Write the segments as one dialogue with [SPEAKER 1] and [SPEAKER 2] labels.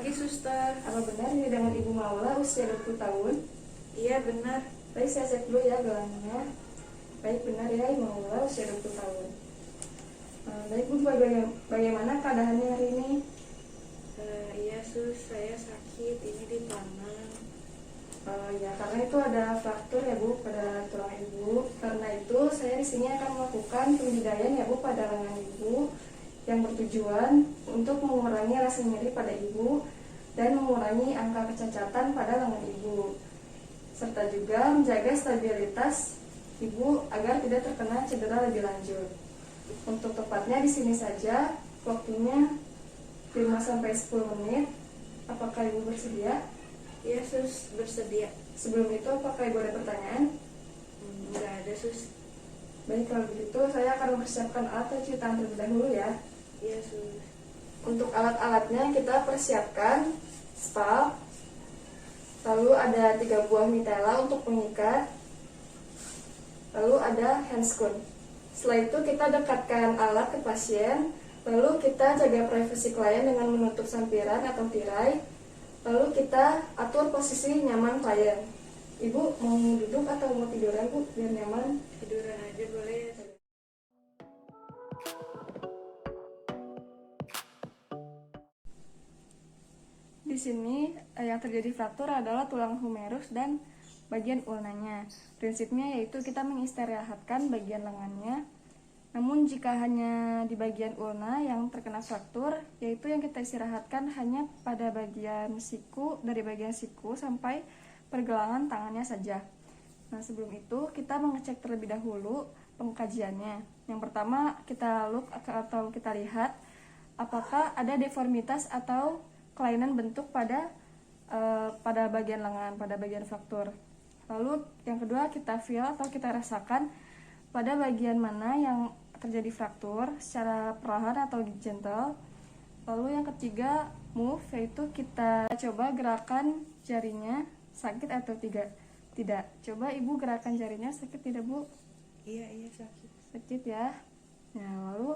[SPEAKER 1] pagi, Suster.
[SPEAKER 2] Apa benar ini dengan Ibu Maula usia 20 tahun?
[SPEAKER 1] Iya, benar.
[SPEAKER 2] Baik, saya cek dulu ya gelangannya. Baik, benar ya Ibu Maula usia 20 tahun. Baik Bu, bagaimana keadaannya hari ini?
[SPEAKER 1] Iya, Sus. Saya sakit. Ini di tangan.
[SPEAKER 2] Ya, karena itu ada fraktur ya Bu pada tulang Ibu. Karena itu saya di sini akan melakukan pemindaian ya Bu pada lengan Ibu yang bertujuan untuk mengurangi rasa nyeri pada Ibu dan mengurangi angka kecacatan pada lengan Ibu, serta juga menjaga stabilitas Ibu agar tidak terkena cedera lebih lanjut. Untuk tepatnya di sini saja, waktunya 5-10 menit. Apakah Ibu bersedia?
[SPEAKER 1] Iya, Sus. Bersedia.
[SPEAKER 2] Sebelum itu, apakah Ibu ada pertanyaan?
[SPEAKER 1] Nggak ada, Sus.
[SPEAKER 2] Baik, kalau begitu saya akan mempersiapkan alat cuci tangan terlebih dahulu ya.
[SPEAKER 1] Iya, Sus.
[SPEAKER 2] Untuk alat-alatnya kita persiapkan spal, lalu ada 3 buah mitela untuk mengikat, lalu ada handscoon. Setelah itu kita dekatkan alat ke pasien, lalu kita jaga privasi klien dengan menutup sampiran atau tirai, lalu kita atur posisi nyaman klien. Ibu mau duduk atau mau tiduran Bu biar nyaman?
[SPEAKER 1] Tiduran aja boleh ya?
[SPEAKER 2] Di sini yang terjadi fraktur adalah tulang humerus dan bagian ulnanya. Prinsipnya yaitu kita mengistirahatkan bagian lengannya. Namun jika hanya di bagian ulna yang terkena fraktur, yaitu yang kita istirahatkan hanya pada bagian siku, dari bagian siku sampai pergelangan tangannya saja. Nah, sebelum itu kita mengecek terlebih dahulu pengkajiannya. Yang pertama kita look atau kita lihat apakah ada deformitas atau kelainan bentuk pada bagian lengan, pada bagian fraktur. Lalu yang kedua kita feel atau kita rasakan pada bagian mana yang terjadi fraktur secara perlahan atau gentle. Lalu yang ketiga move, yaitu kita coba gerakan jarinya sakit atau tidak. Coba Ibu gerakan jarinya sakit tidak Bu?
[SPEAKER 1] Iya, sakit.
[SPEAKER 2] Sakit ya. Nah, lalu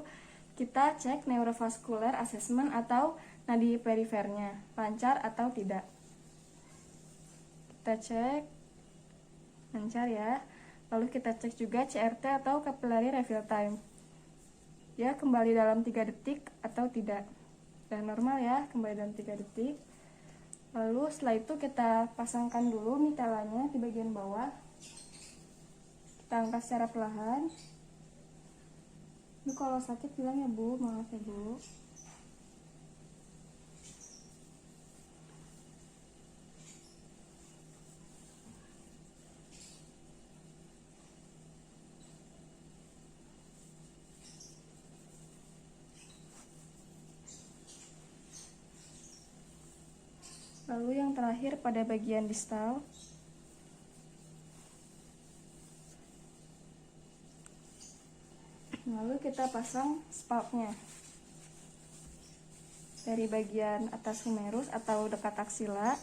[SPEAKER 2] kita cek neurovascular assessment atau nadi perifernya lancar atau tidak. Kita cek lancar ya. Lalu kita cek juga CRT atau capillary refill time. Ya, kembali dalam 3 detik atau tidak. Dan normal ya, kembali dalam 3 detik. Lalu setelah itu kita pasangkan dulu mitelanya di bagian bawah. Kita angkat secara perlahan. Ini kalau sakit bilang ya Bu, maaf ya Bu. Lalu yang terakhir pada bagian distal. Lalu kita pasang spalknya dari bagian atas humerus atau dekat aksila.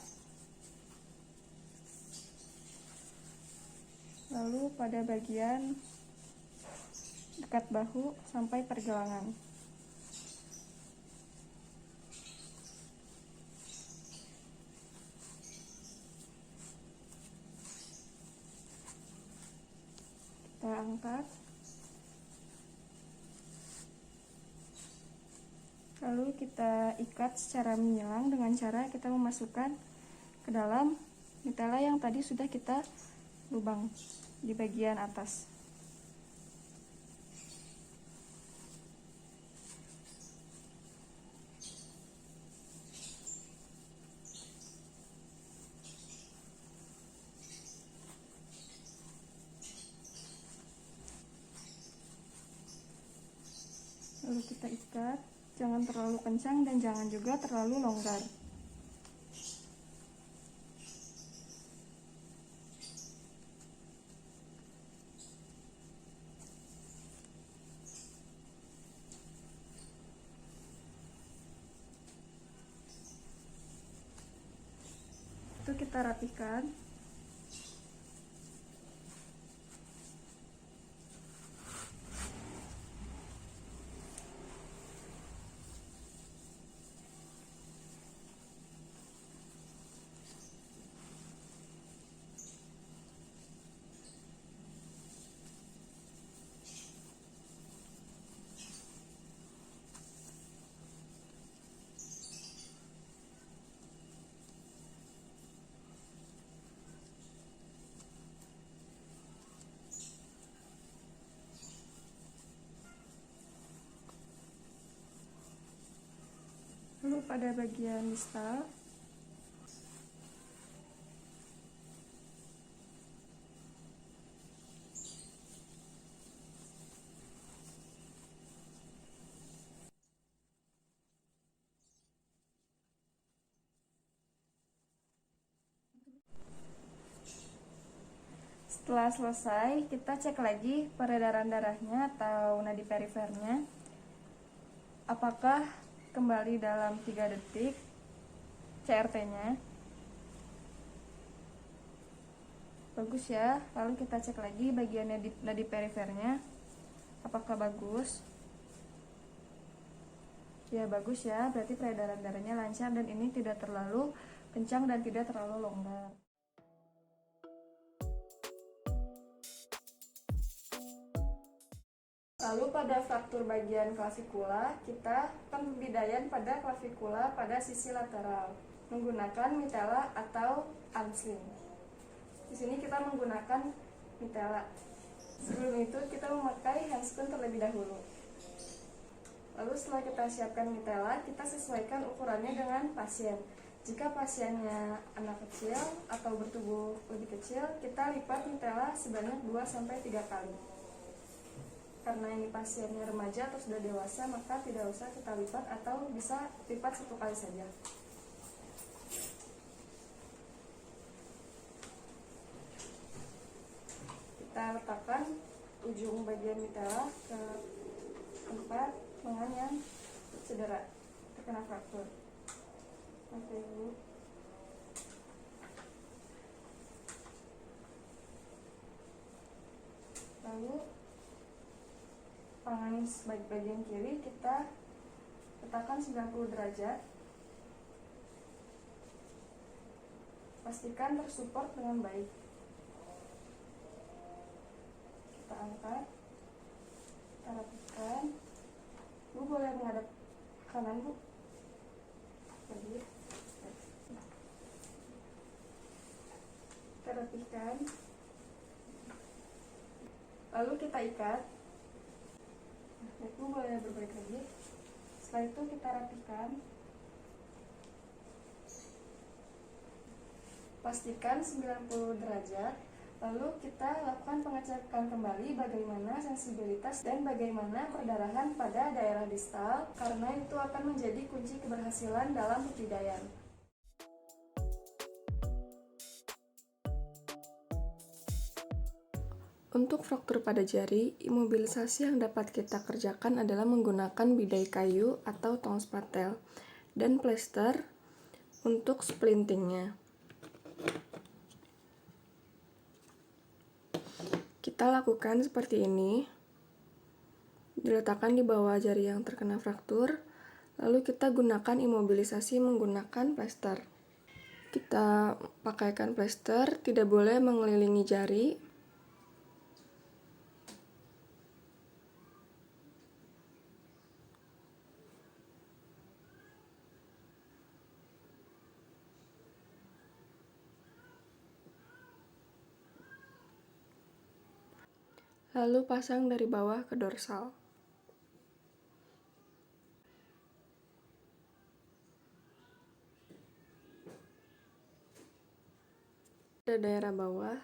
[SPEAKER 2] Lalu pada bagian dekat bahu sampai pergelangan. Kita angkat. Lalu kita ikat secara menyilang dengan cara kita memasukkan ke dalam mitela yang tadi sudah kita lubang di bagian atas. Lalu kita ikat, jangan terlalu kencang dan jangan juga terlalu longgar. Itu kita rapikan. pada bagian distal. Setelah selesai, kita cek lagi peredaran darahnya atau nadi perifernya. Apakah kembali dalam 3 detik CRT-nya. Bagus ya. Lalu kita cek lagi bagian nadi perifernya. Apakah bagus? Ya, bagus ya. Berarti peredaran darahnya lancar dan ini tidak terlalu kencang dan tidak terlalu longgar. Lalu pada fraktur bagian klavikula, kita pembidayaan pada klavikula pada sisi lateral menggunakan mitela atau ansling. Di sini kita menggunakan mitela. Sebelum itu kita memakai handspoon terlebih dahulu. Lalu setelah kita siapkan mitela, kita sesuaikan ukurannya dengan pasien. Jika pasiennya anak kecil atau bertubuh lebih kecil, kita lipat mitela sebanyak 2-3 kali. Karena ini pasiennya remaja atau sudah dewasa, maka tidak usah kita lipat atau bisa lipat 1 kali saja. Kita letakkan ujung bagian mitela ke tempat lengan yang cedera, terkena fraktur. Oke, Bu. Lalu tangan bagian kiri kita letakkan 90 derajat. Pastikan tersupport dengan baik. Kita angkat, kita rapikan. Bu boleh menghadap kanan, Bu. Lagi. Kita rapikan. Lalu kita ikat. Bu boleh berbalik lagi. Setelah itu kita rapikan. Pastikan 90 derajat. Lalu kita lakukan pengecekan kembali bagaimana sensibilitas dan bagaimana perdarahan pada daerah distal, karena itu akan menjadi kunci keberhasilan dalam pembidayaan. Untuk fraktur pada jari, imobilisasi yang dapat kita kerjakan adalah menggunakan bidai kayu atau tong spatel dan plester untuk splintingnya. Kita lakukan seperti ini. Diletakkan di bawah jari yang terkena fraktur, lalu kita gunakan imobilisasi menggunakan plester. Kita pakaikan plester, tidak boleh mengelilingi jari. Lalu pasang dari bawah ke dorsal. Pada daerah bawah,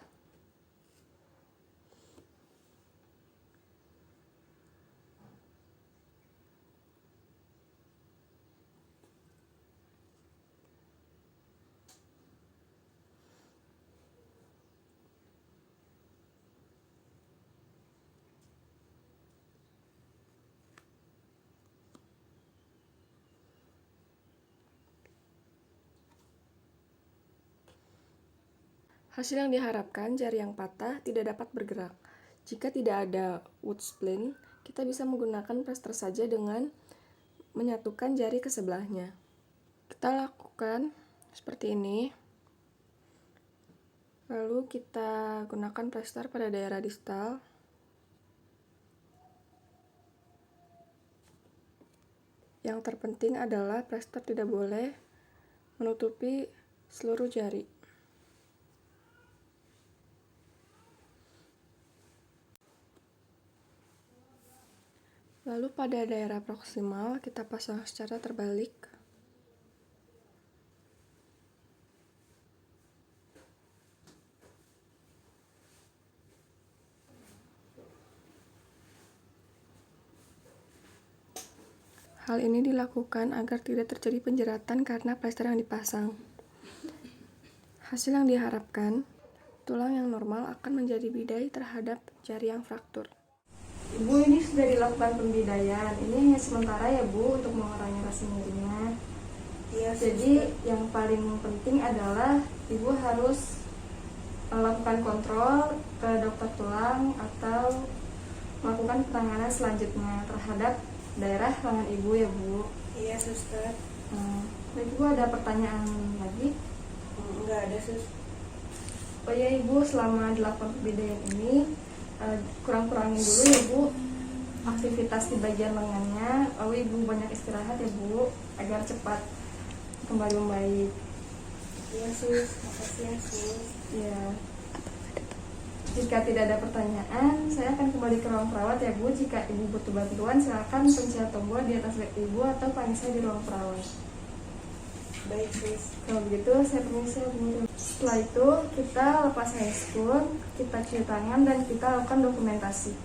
[SPEAKER 2] hasil yang diharapkan, jari yang patah tidak dapat bergerak. Jika tidak ada wood splint, kita bisa menggunakan plester saja dengan menyatukan jari ke sebelahnya. Kita lakukan seperti ini. Lalu kita gunakan plester pada daerah distal. Yang terpenting adalah plester tidak boleh menutupi seluruh jari. Lalu pada daerah proksimal kita pasang secara terbalik. Hal ini dilakukan agar tidak terjadi penjeratan karena plester yang dipasang. Hasil yang diharapkan, tulang yang normal akan menjadi bidai terhadap jari yang fraktur. Ibu, ini sudah dilakukan pembidaian. Ini hanya sementara ya Bu, untuk mengurangi rasa nyerinya.
[SPEAKER 1] Iya,
[SPEAKER 2] Jadi yang paling penting adalah Ibu harus melakukan kontrol ke dokter tulang atau melakukan penanganan selanjutnya terhadap daerah lengan Ibu ya Bu.
[SPEAKER 1] Iya, suster.
[SPEAKER 2] Ibu ada pertanyaan lagi?
[SPEAKER 1] Enggak ada, sus.
[SPEAKER 2] Oh ya Ibu, selama dilakukan pembidaian ini kurang-kurangin dulu ya Bu aktivitas di bagian lengannya, lalu Ibu banyak istirahat ya Bu agar cepat kembali membaik.
[SPEAKER 1] Iya, sus. Makasih ya, sus.
[SPEAKER 2] Ya. Jika tidak ada pertanyaan, saya akan kembali ke ruang perawat ya Bu. Jika Ibu butuh bantuan, silakan pencet tombol di atas layar Ibu atau panggil saya di ruang perawat.
[SPEAKER 1] Baik, sus.
[SPEAKER 2] Kalau begitu, saya permisi ya Bu. Setelah itu, kita lepas handscoon, kita cuci tangan, dan kita lakukan dokumentasi.